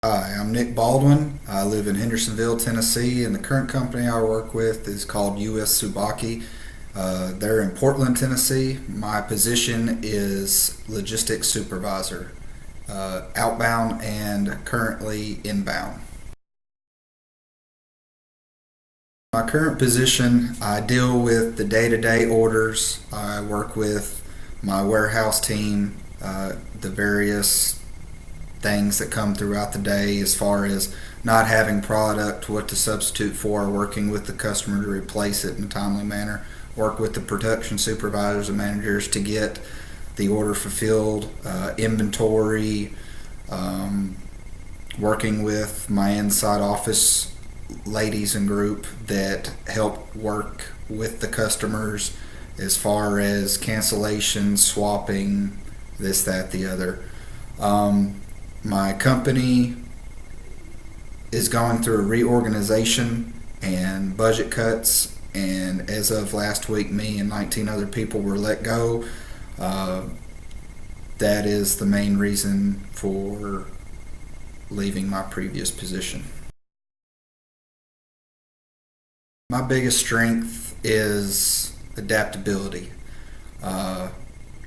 Hi, I'm Nick Baldwin. I live in Hendersonville, Tennessee, and the current company I work with is called U.S. Subaki. They're in Portland, Tennessee. My position is logistics supervisor, outbound and currently inbound. My current position, I deal with the day-to-day orders. I work with my warehouse team, the various things that come throughout the day as far as not having product, what to substitute for, working with the customer to replace it in a timely manner, work with the production supervisors and managers to get the order fulfilled, inventory, um, working with my inside office ladies and group that help work with the customers as far as cancellation, swapping, this, that, the other. Um, my company is going through a reorganization and budget cuts, and as of last week, me and 19 other people were let go. Uh, that is the main reason for leaving my previous position. My biggest strength is adaptability. Uh,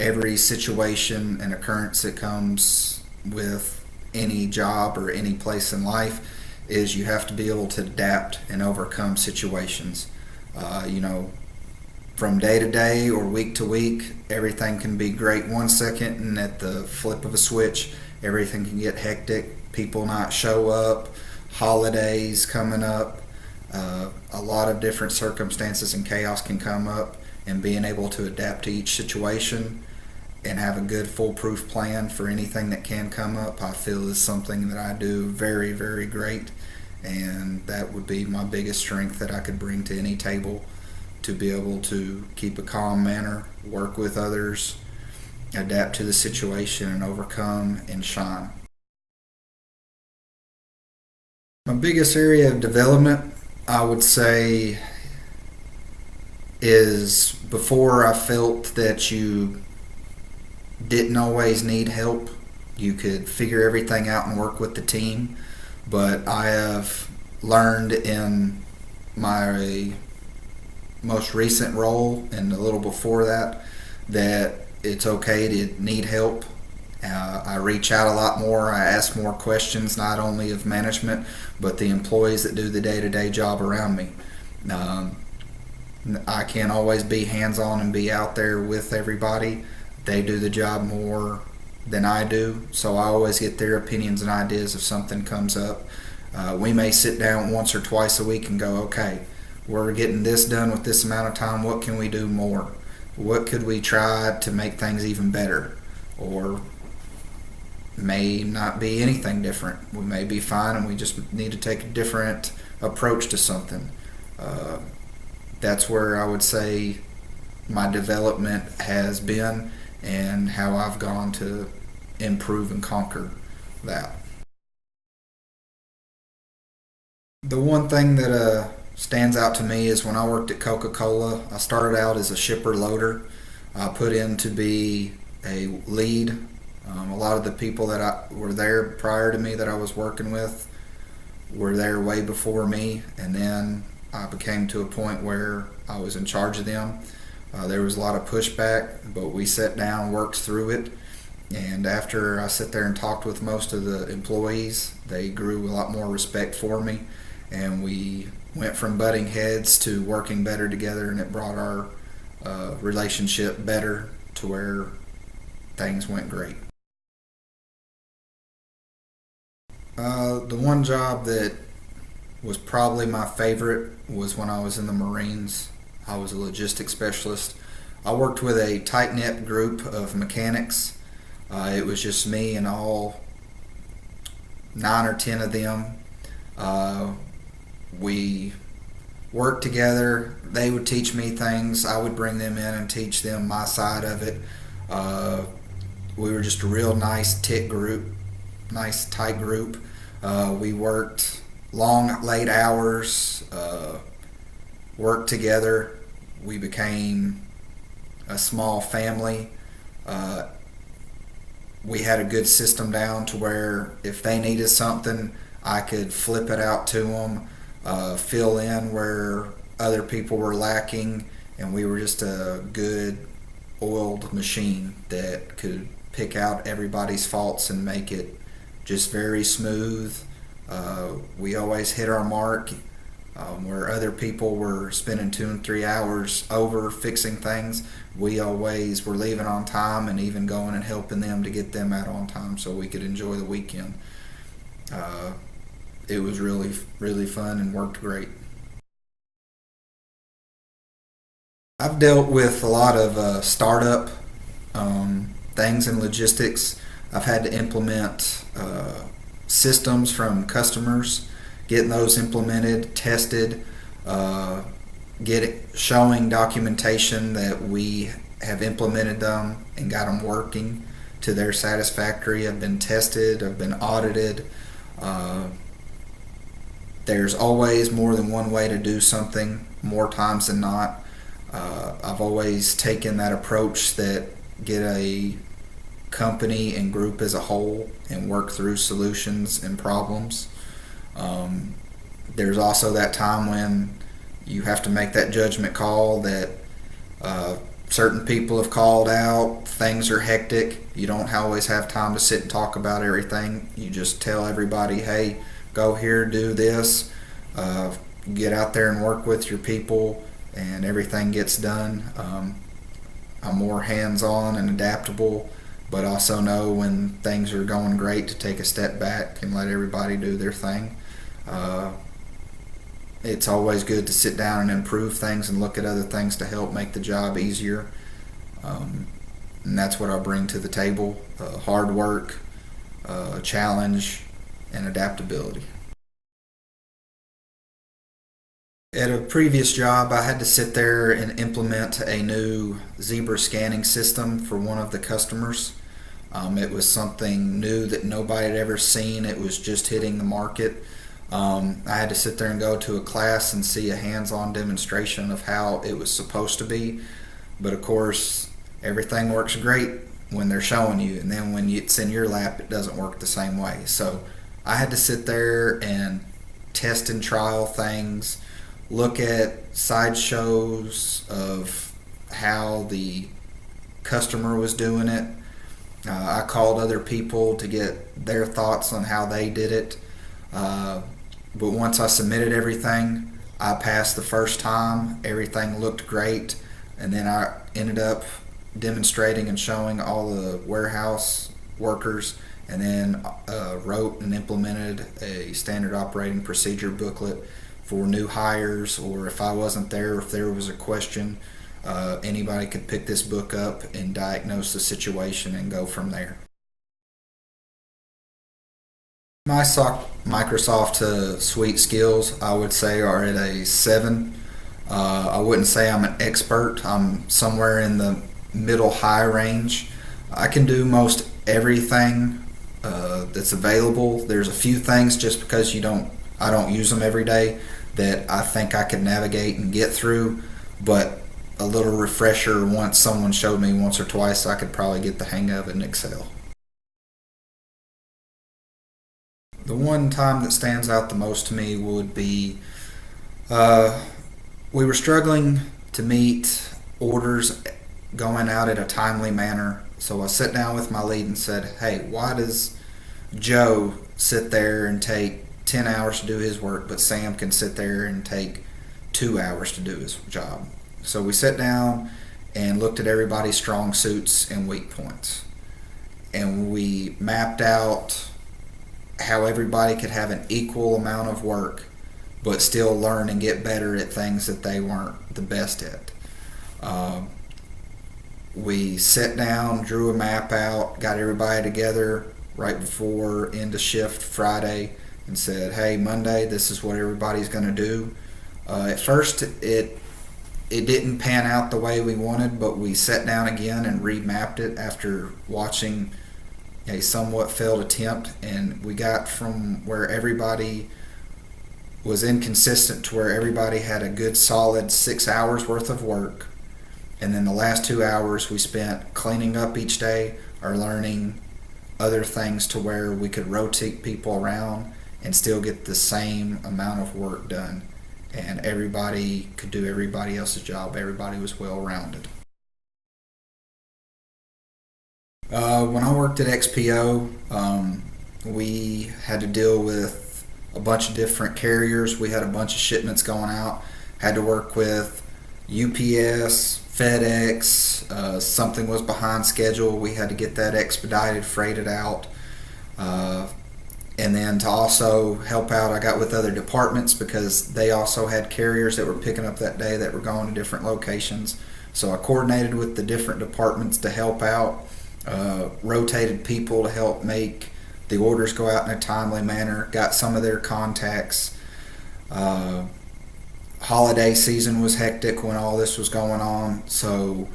every situation and occurrence that comes with any job or any place in life is you have to be able to adapt and overcome situations. Uh, you know, from day to day or week to week, everything can be great one second, and at the flip of a switch, everything can get hectic. People not show up, holidays coming up, a lot of different circumstances and chaos can come up, and being able to adapt to each situation and have a good foolproof plan for anything that can come up, I feel is something that I do very, very great. And that would be my biggest strength that I could bring to any table, to be able to keep a calm manner, work with others, adapt to the situation, and overcome and shine. My biggest area of development, I would say, is before I felt that you didn't always need help. You could figure everything out and work with the team. But I have learned in my most recent role and a little before that it's okay to need help. I reach out a lot more. I ask more questions, not only of management, but the employees that do the day to day job around me. Um, I can't always be hands on and be out there with everybody. They do the job more than I do, so I always get their opinions and ideas if something comes up. We may sit down once or twice a week and go, okay, we're getting this done with this amount of time. What can we do more? What could we try to make things even better? Or may not be anything different. We may be fine and we just need to take a different approach to something. Uh, that's where I would say my development has been, and how I've gone to improve and conquer that. The one thing that stands out to me is when I worked at Coca-Cola, I started out as a shipper loader. I put in to be a lead. A lot of the people that were there prior to me that I was working with were there way before me, and then I became to a point where I was in charge of them. There was a lot of pushback, but we sat down, worked through it, and after I sat there and talked with most of the employees, they grew a lot more respect for me, and we went from butting heads to working better together, and it brought our relationship better to where things went great. The one job that was probably my favorite was when I was in the Marines. I was a logistics specialist. I worked with a tight knit group of mechanics. It was just me and all 9 or 10 of them. Uh, we worked together. They would teach me things. I would bring them in and teach them my side of it. Uh, we were just a real nice tight group, nice tight group. We worked long, late hours, worked together. We became a small family. Uh, we had a good system down to where if they needed something, I could flip it out to them, fill in where other people were lacking, and we were just a good oiled machine that could pick out everybody's faults and make it just very smooth. We always hit our mark. Where other people were spending 2 and 3 hours over fixing things, we always were leaving on time and even going and helping them to get them out on time so we could enjoy the weekend. It was really, really fun and worked great. I've dealt with a lot of startup things in logistics. I've had to implement systems from customers, getting those implemented, tested, showing documentation that we have implemented them and got them working to their satisfactory. I've been tested, I've been audited. There's always more than one way to do something, more times than not. I've always taken that approach that get a company and group as a whole and work through solutions and problems. There's also that time when you have to make that judgment call that certain people have called out, things are hectic, you don't always have time to sit and talk about everything. You just tell everybody, hey, go here, do this, get out there and work with your people, and everything gets done. I'm more hands-on and adaptable, but also know when things are going great to take a step back and let everybody do their thing. It's always good to sit down and improve things and look at other things to help make the job easier. And that's what I bring to the table: hard work, challenge, and adaptability. At a previous job, I had to sit there and implement a new zebra scanning system for one of the customers. It was something new that nobody had ever seen. It was just hitting the market. I had to sit there and go to a class and see a hands-on demonstration of how it was supposed to be. But of course, everything works great when they're showing you, and then when it's in your lap, it doesn't work the same way. So I had to sit there and test and trial things, look at sideshows of how the customer was doing it. I called other people to get their thoughts on how they did it. But once I submitted everything, I passed the first time. Everything looked great. And then I ended up demonstrating and showing all the warehouse workers, and then wrote and implemented a standard operating procedure booklet for new hires, or if I wasn't there, if there was a question, anybody could pick this book up and diagnose the situation and go from there. My Microsoft Suite skills, I would say, are at a 7. I wouldn't say I'm an expert. I'm somewhere in the middle high range. I can do most everything that's available. There's a few things, just because I don't use them every day, that I think I could navigate and get through, but a little refresher, once someone showed me once or twice, I could probably get the hang of it in Excel. The one time that stands out the most to me would be we were struggling to meet orders going out at a timely manner. So I sat down with my lead and said, hey, why does Joe sit there and take 10 hours to do his work, but Sam can sit there and take 2 hours to do his job? So we sat down and looked at everybody's strong suits and weak points. And we mapped out how everybody could have an equal amount of work but still learn and get better at things that they weren't the best at. We sat down, drew a map out, got everybody together right before end of shift Friday and said, hey, Monday, this is what everybody's going to do. At first, it didn't pan out the way we wanted, but we sat down again and remapped it after watching a somewhat failed attempt, and we got from where everybody was inconsistent to where everybody had a good solid 6 hours worth of work, and then the last 2 hours we spent cleaning up each day or learning other things to where we could rotate people around and still get the same amount of work done. And everybody could do everybody else's job. Everybody was well rounded. When I worked at XPO, we had to deal with a bunch of different carriers. We had a bunch of shipments going out. Had to work with UPS, FedEx. Something was behind schedule. We had to get that expedited, freighted out. And then to also help out, I got with other departments because they also had carriers that were picking up that day that were going to different locations. So I coordinated with the different departments to help out, rotated people to help make the orders go out in a timely manner, got some of their contacts. Holiday season was hectic when all this was going on, so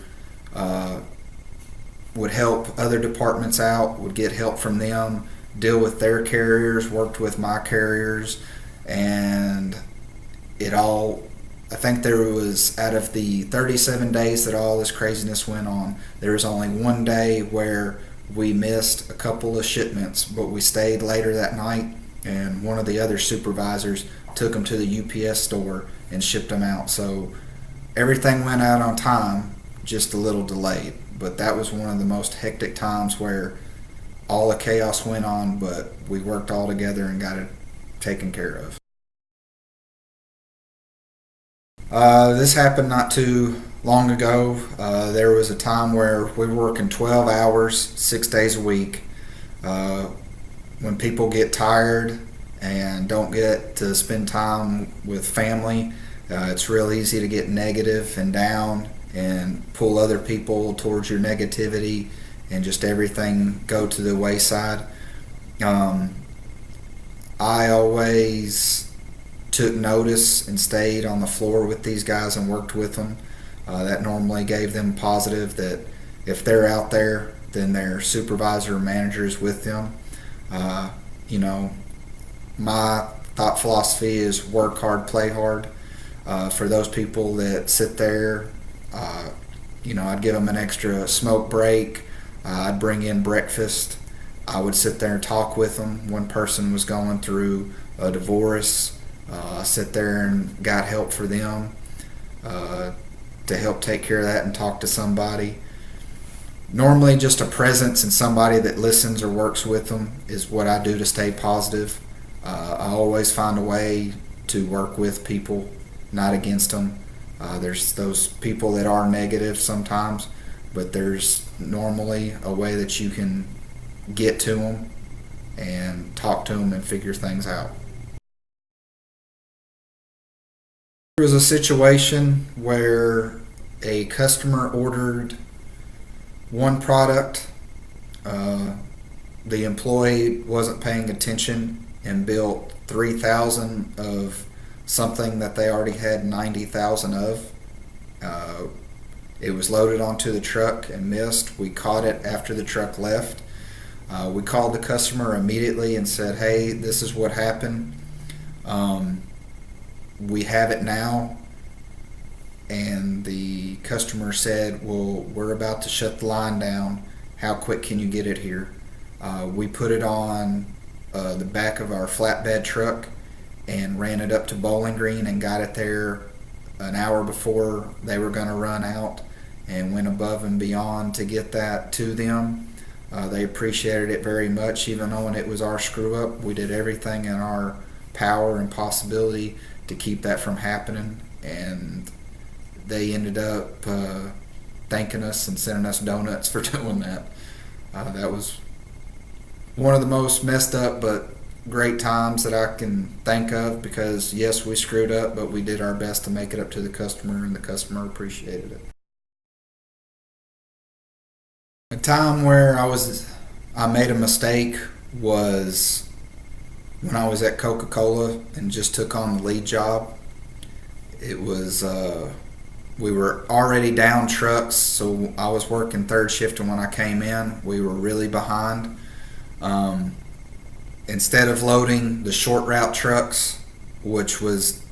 would help other departments out, would get help from them, deal with their carriers, worked with my carriers, and it all, I think there was, out of the 37 days that all this craziness went on, there was only one day where we missed a couple of shipments, but we stayed later that night, and one of the other supervisors took them to the UPS store and shipped them out. So everything went out on time, just a little delayed. But that was one of the most hectic times where all the chaos went on, but we worked all together and got it taken care of. This happened not too long ago. There was a time where we were working 12 hours, 6 days a week. When people get tired and don't get to spend time with family, it's real easy to get negative and down and pull other people towards your negativity and just everything go to the wayside. I always took notice and stayed on the floor with these guys and worked with them. That normally gave them positive that if they're out there, then their supervisor or manager is with them. My thought philosophy is work hard, play hard. For those people that sit there, I'd give them an extra smoke break. I'd bring in breakfast. I would sit there and talk with them. One person was going through a divorce. I sit there and got help for them to help take care of that and talk to somebody. Normally just a presence and somebody that listens or works with them is what I do to stay positive. I always find a way to work with people, not against them. There's those people that are negative sometimes, but there's normally a way that you can get to them and talk to them and figure things out. There was a situation where a customer ordered one product. The employee wasn't paying attention and built 3,000 of something that they already had 90,000 of. It was loaded onto the truck and missed. We caught it after the truck left. We called the customer immediately and said, hey, this is what happened. We have it now. And the customer said, well, we're about to shut the line down. How quick can you get it here? We put it on the back of our flatbed truck and ran it up to Bowling Green and got it there an hour before they were going to run out, and went above and beyond to get that to them. They appreciated it very much, even though it was our screw up. We did everything in our power and possibility to keep that from happening, and they ended up thanking us and sending us donuts for doing that. That was one of the most messed up but great times that I can think of, because yes, we screwed up, but we did our best to make it up to the customer, and the customer appreciated it. A time where I made a mistake was when I was at Coca-Cola and just took on the lead job. It was we were already down trucks, so I was working third shift, and when I came in, we were really behind. Instead of loading the short route trucks, which was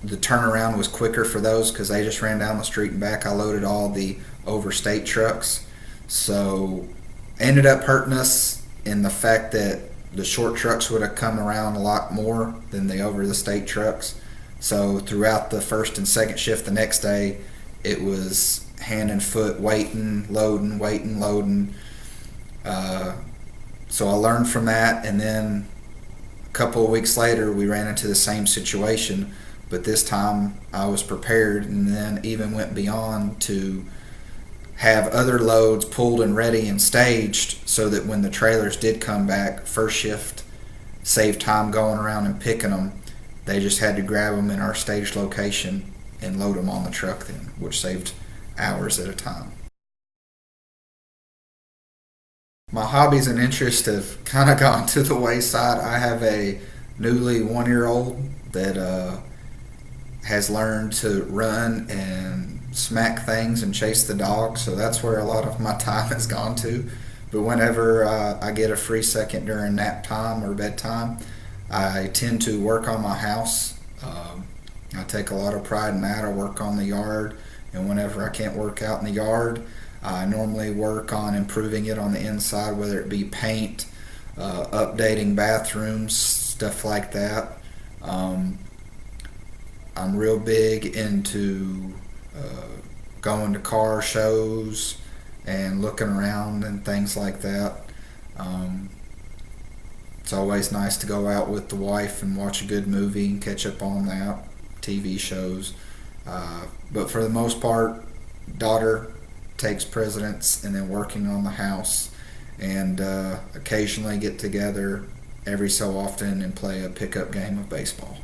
the turnaround was quicker for those because they just ran down the street and back, I loaded all the overstate trucks. So ended up hurting us in the fact that the short trucks would have come around a lot more than the over the state trucks. So throughout the first and second shift the next day, it was hand and foot waiting, loading, waiting, loading. So I learned from that, and then a couple of weeks later, we ran into the same situation, but this time I was prepared, and then even went beyond to have other loads pulled and ready and staged so that when the trailers did come back, first shift saved time going around and picking them. They just had to grab them in our staged location and load them on the truck then, which saved hours at a time. My hobbies and interests have kind of gone to the wayside. I have a newly 1 year old that has learned to run and smack things and chase the dog, so that's where a lot of my time has gone to. But whenever I get a free second during nap time or bedtime, I tend to work on my house. I take a lot of pride in that. I work on the yard, and whenever I can't work out in the yard, I normally work on improving it on the inside, whether it be paint, updating bathrooms, stuff like that. I'm real big into going to car shows and looking around and things like that. It's always nice to go out with the wife and watch a good movie and catch up on that, TV shows. But for the most part, daughter takes precedence, and then working on the house, and occasionally get together every so often and play a pickup game of baseball.